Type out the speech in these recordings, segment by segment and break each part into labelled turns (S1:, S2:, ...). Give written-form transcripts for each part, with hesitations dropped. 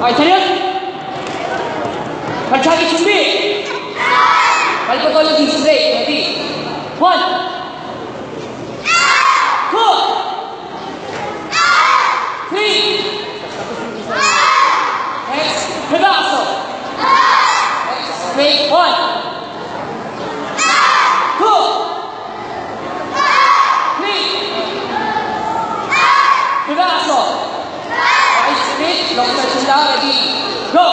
S1: Okay, 차렷! 발차기 준비! 발끝 올리기 스트레이트. 레디. 1, 2, Next, pedazo. Next, straight. 1, 2, pedazo. Okay, straight. Long stretch down. Ready. Go.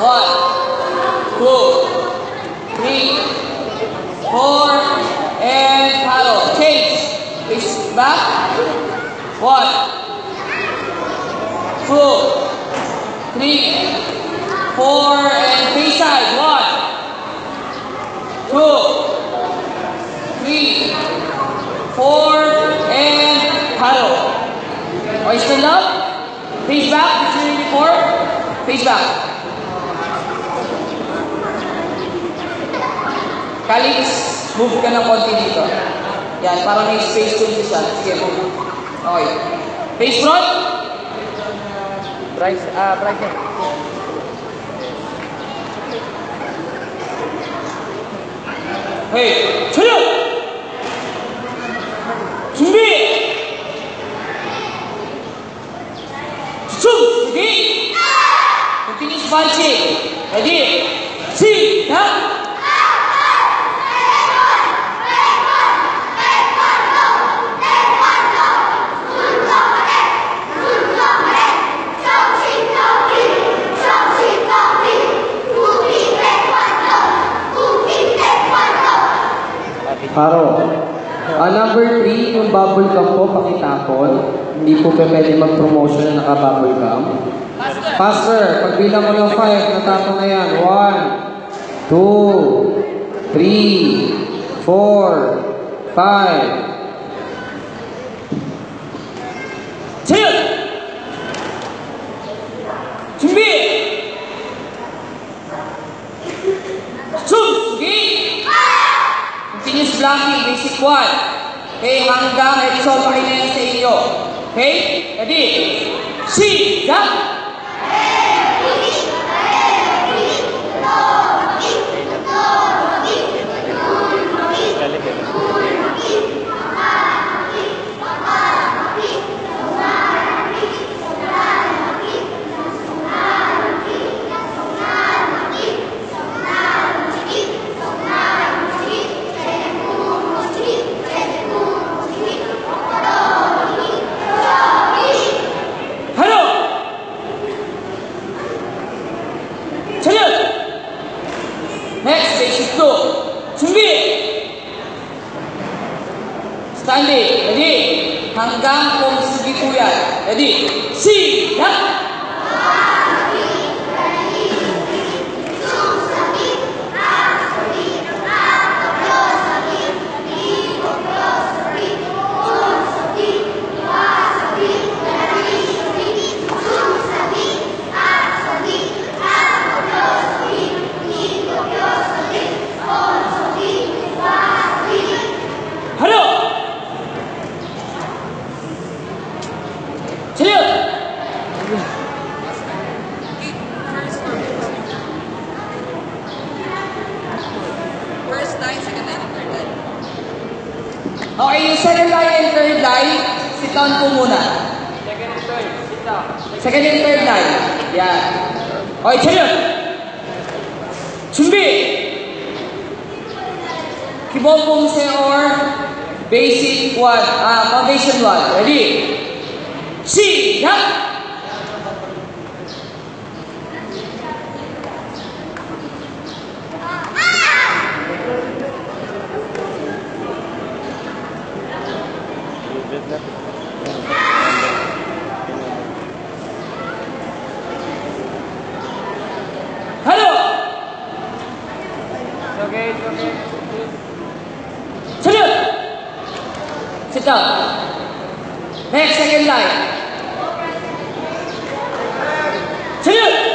S1: 1, 2, 3, 4, and paddle. Change. Face back. 1, 2, 3, 4, and face side. 1, 2, 3, 4, and paddle. Okay, stand up. Face back. This is before. Face back. Kalix, move ka ng konti dito. Yan, para may space to dito siya. Sige, move. Okay. Face front. Bryce, Bryce. Hey, 차렷! 준비! 주춤! ready! Continuous punching. Ready? 시작!
S2: Paro. Number 3, yung bubble gum po, pakitapon. Hindi po pwede mag-promotion na naka-bubble gum. Faster. Pagbilang mo ng 5, natapon na yan. 1, 2, 3, 4, 5.
S1: 차렷! 준비! 춤! Continuous blocking, basic 1. Okay, hanggang Edson makinig sa inyo. Okay, ready? Si작! Next, basic 2. 준비! Standing. Ready? Hanggang pumsugi po yan. Ready? Si작! Okay, yung second line and third line, sit down po muna.
S3: Second and third, sit down.
S1: Second and third line. Yan. Okay, 차렷! 준비! 기본 봉쇄 or basic 1, foundation 1. Ready? 시작!
S3: Okay, okay.
S1: 차렷! Sit down. Next, second line. 차렷!